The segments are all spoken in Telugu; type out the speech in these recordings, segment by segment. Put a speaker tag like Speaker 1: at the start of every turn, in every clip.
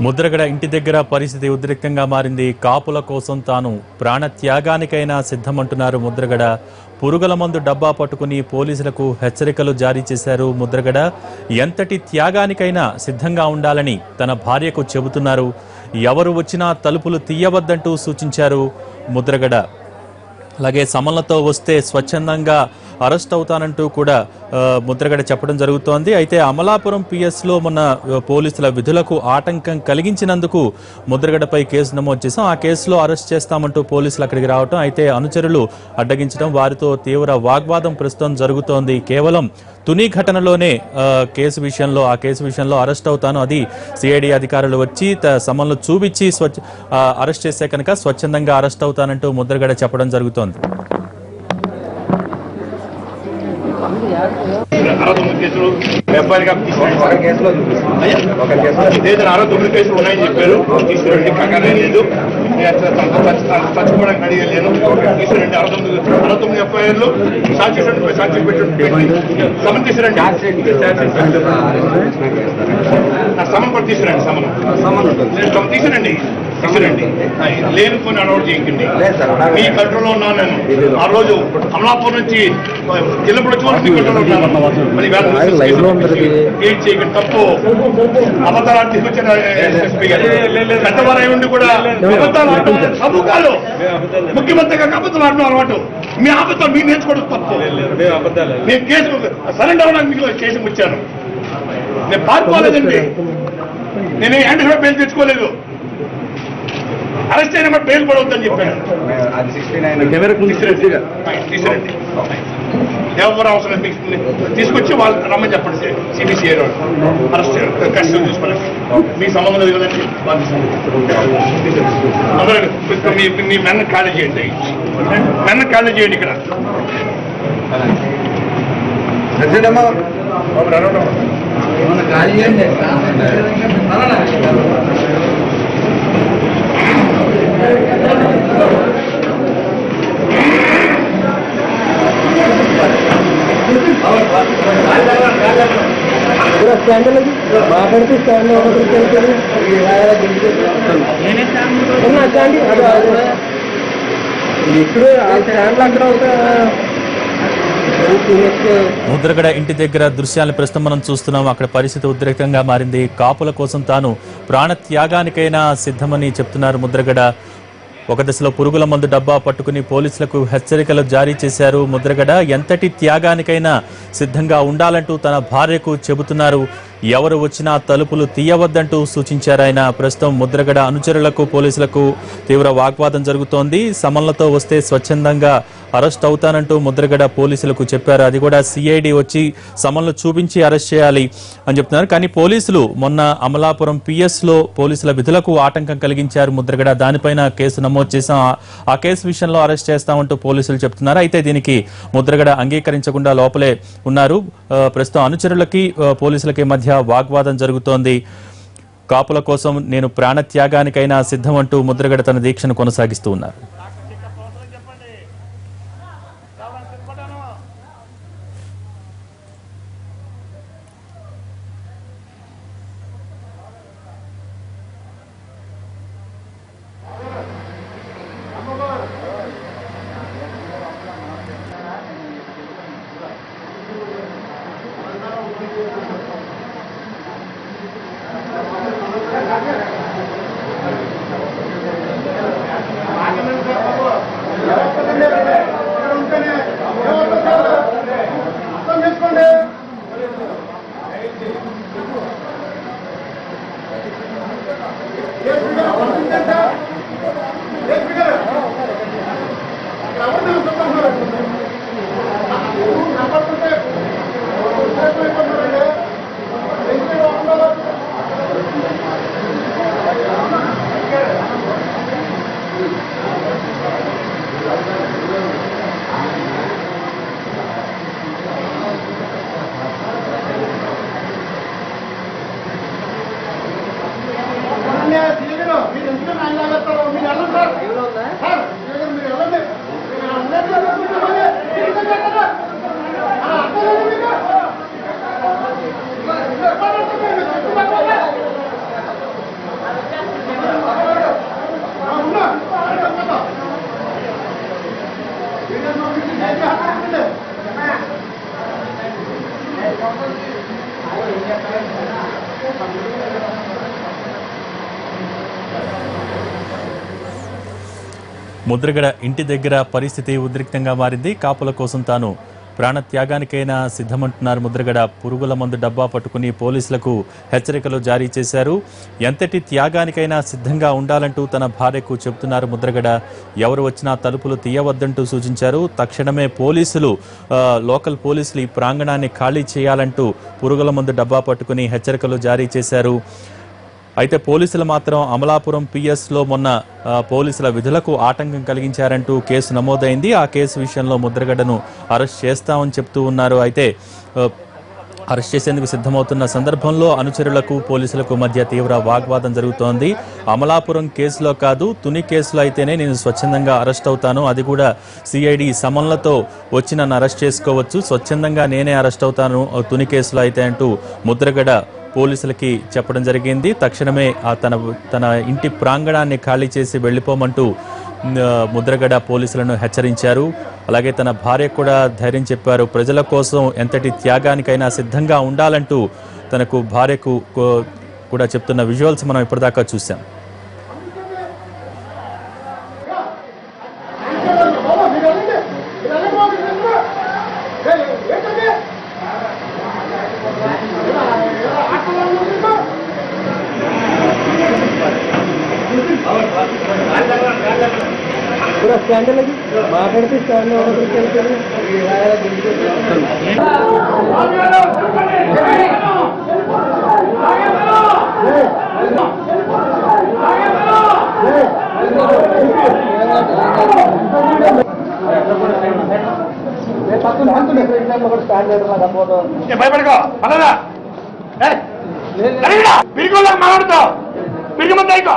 Speaker 1: ముద్రగడ ఇంటి దగ్గర పరిస్థితి ఉద్రిక్తంగా మారింది. కాపుల కోసం తాను ప్రాణత్యాగానికైనా సిద్ధమంటున్నారు ముద్రగడ. పురుగుల మందు డబ్బా పట్టుకుని పోలీసులకు హెచ్చరికలు జారీ చేశారు ముద్రగడ. ఎంతటి త్యాగానికైనా సిద్ధంగా ఉండాలని తన భార్యకు చెబుతున్నారు. ఎవరు వచ్చినా తలుపులు తీయవద్దంటూ సూచించారు ముద్రగడ. అలాగే సమన్లతో వస్తే స్వచ్ఛందంగా అరెస్ట్ అవుతానంటూ కూడా ముద్రగడ చెప్పడం జరుగుతోంది. అయితే అమలాపురం పిఎస్లో మొన్న పోలీసుల విధులకు ఆటంకం కలిగించినందుకు ముద్రగడపై కేసు నమోదు చేశాం. ఆ కేసులో అరెస్ట్ చేస్తామంటూ పోలీసులు అక్కడికి రావటం, అయితే అనుచరులు అడ్డగించడం, వారితో తీవ్ర వాగ్వాదం ప్రస్తుతం జరుగుతోంది. కేవలం తుని ఘటనలోనే ఆ కేసు విషయంలో అరెస్ట్ అవుతాను, అది సిఐడి అధికారులు వచ్చి సమన్లు చూపించి అరెస్ట్ చేస్తే కనుక స్వచ్ఛందంగా అరెస్ట్ అవుతానంటూ ముద్రగడ చెప్పడం జరుగుతోంది.
Speaker 2: 69 కేసులు ఎఫ్ఐఆర్గా లేదా 69 కేసులు ఉన్నాయని చెప్పారు. తీసుకురండి, కంగారు లేదు, చచ్చిపోవడానికి అడిగలేను. తీసుకురండి 69 ఎఫ్ఐఆర్లు, సాక్షి పెట్టి సమన్ తీసుకురండి. సమన్ కూడా తీసుకురండి. సమన్ తీసుకురండి. లేని కొన్ని అలవాటు చేయకండి. మీ కంట్రోల్లో ఉన్నాను నేను. ఆ రోజు అమలాపూర్ నుంచి జిల్లపూడి చూసి కంట్రోల్లో ఉన్నాను. మరి ఏం చేయకండి, తప్పు. అబద్ధాలు తీసుకొచ్చిన పెద్దవారై ఉండి కూడా అబద్ధాలు తప్పు కాదు. ముఖ్యమంత్రిగా అబద్ధాలు ఆడడం అలవాటు. మీ అబద్ధాలు మీరు నేర్చుకోవడం తప్పు. నేను కేసు సరెండర్ అవ్వడానికి మీకు కేసు వచ్చాను. నేను పారిపోలేదండి. నేను యాంటీ బెయిల్ తెచ్చుకోలేదు. అరెస్ట్ అయిన కూడా బెయిల్ పడవద్దని చెప్పాను. తీసుకురండి, ఎవరు అవసరం తీసుకొచ్చి వాళ్ళు రమ్మని చెప్పండి. సిబిసిఐ అరెస్ట్ కస్టడీ తీసుకోలేదు. మీ సంబంధం లేదు కదండి. మీ మెన్న ఖాళీ చేయండి. ఇక్కడ
Speaker 3: మాట్లాడితే స్టాండ్ ఇప్పుడు ఆ స్టాండ్లు అక్కడ
Speaker 1: ముద్రగడ ఇంటి దగ్గర దృశ్యాలను ప్రస్తుతం మనం చూస్తున్నాం. అక్కడ పరిస్థితి ఉద్రిక్తంగా మారింది. కాపుల కోసం తాను ప్రాణత్యాగానికైనా సిద్ధమని చెప్తున్నారు ముద్రగడ. ఒక దశలో పురుగుల మందు డబ్బా పట్టుకుని పోలీసులకు హెచ్చరికలు జారీ చేశారు ముద్రగడ. ఎంతటి త్యాగానికైనా సిద్ధంగా ఉండాలంటూ తన భార్యకు చెబుతున్నారు. ఎవరు వచ్చినా తలుపులు తీయవద్దంటూ సూచించారు ఆయన. ప్రస్తుతం ముద్రగడ అనుచరులకు పోలీసులకు తీవ్ర వాగ్వాదం జరుగుతోంది. సమన్లతో వస్తే స్వచ్ఛందంగా అరెస్ట్ అవుతానంటూ ముద్రగడ పోలీసులకు చెప్పారు. అది కూడా సిఐడి వచ్చి సమన్లు చూపించి అరెస్ట్ చేయాలి అని చెప్తున్నారు. కానీ పోలీసులు మొన్న అమలాపురం పిఎస్లో పోలీసుల విధులకు ఆటంకం కలిగించారు ముద్రగడ. దానిపైన కేసు నమోదు చేశాం. ఆ కేసు విషయంలో అరెస్ట్ చేస్తామంటూ పోలీసులు చెప్తున్నారు. అయితే దీనికి ముద్రగడ అంగీకరించకుండా లోపలే ఉన్నారు. ప్రస్తుతం అనుచరులకి పోలీసులకి మధ్య వాగ్వాదం జరుగుతోంది. కాపుల కోసం నేను ప్రాణత్యాగానికైనా సిద్ధమంటూ ముద్రగడ తన దీక్షను కొనసాగిస్తూ ఉన్నారు. ముద్రగడ ఇంటి దగ్గర పరిస్థితి ఉద్రిక్తంగా మారింది. కాపుల కోసం తాను ప్రాణత్యాగానికైనా సిద్ధమంటున్నారు ముద్రగడ. పురుగుల మందు డబ్బా పట్టుకుని పోలీసులకు హెచ్చరికలు జారీ చేశారు. ఎంతటి త్యాగానికైనా సిద్ధంగా ఉండాలంటూ తన భార్యకు చెబుతున్నారు ముద్రగడ. ఎవరు వచ్చినా తలుపులు తీయవద్దంటూ సూచించారు. తక్షణమే లోకల్ పోలీసులు ఈ ప్రాంగణాన్ని ఖాళీ చేయాలంటూ పురుగుల మందు డబ్బా పట్టుకుని హెచ్చరికలు జారీ చేశారు. అయితే పోలీసులు మాత్రం అమలాపురం పిఎస్లో మొన్న పోలీసుల విధులకు ఆటంకం కలిగించారంటూ కేసు నమోదైంది. ఆ కేసు విషయంలో ముద్రగడను అరెస్ట్ చేస్తామని చెప్తూ ఉన్నారు. అయితే అరెస్ట్ చేసేందుకు సిద్ధమవుతున్న సందర్భంలో అనుచరులకు పోలీసులకు మధ్య తీవ్ర వాగ్వాదం జరుగుతోంది. అమలాపురం కేసులో కాదు, తుని కేసులో అయితేనే నేను స్వచ్ఛందంగా అరెస్ట్ అవుతాను, అది కూడా సిఐడి సమన్లతో వచ్చి నన్ను అరెస్ట్ చేసుకోవచ్చు, స్వచ్ఛందంగా నేనే అరెస్ట్ అవుతాను తుని కేసులో అయితే అంటూ ముద్రగడ పోలీసులకి చెప్పడం జరిగింది. తక్షణమే తన ఇంటి ప్రాంగణాన్ని ఖాళీ చేసి వెళ్ళిపోమంటూ ముద్రగడ పోలీసులను హెచ్చరించారు. అలాగే తన భార్య కూడా ధైర్యం చెప్పారు. ప్రజల కోసం ఎంతటి త్యాగానికైనా సిద్ధంగా ఉండాలంటూ తనకు భార్యకు కూడా చెప్తున్న విజువల్స్ మనం ఇప్పటిదాకా చూసాం.
Speaker 3: पूरा स्टैंड लगी माట్లాడితే స్టాండ్ ఎవరు
Speaker 2: భయపడకో పదరా పిరిగోళ్ళకి మాట్లాడుతావు పిరిగి మంది అయికో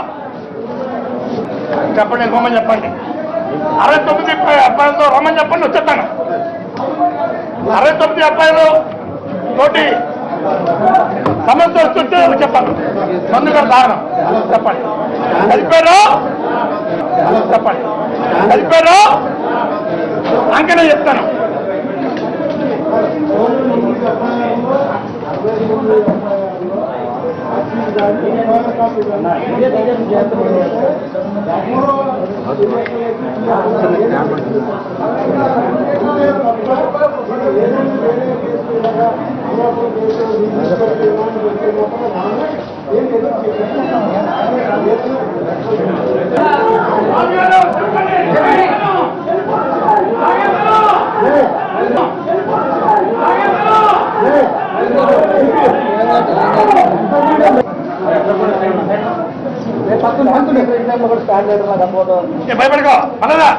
Speaker 2: చెప్పండి రమ్మని చెప్పండి 69 అబ్బాయిలతో రమ్మని చెప్పండి వచ్చేస్తాను 69 అబ్బాయిలు తోటి సమస్య వస్తుంటే చెప్పండి మందుగా కారణం చెప్పండి కలిపారు చెప్పండి కలిపారు అంకనే చెప్తాను భయపడకో పదరా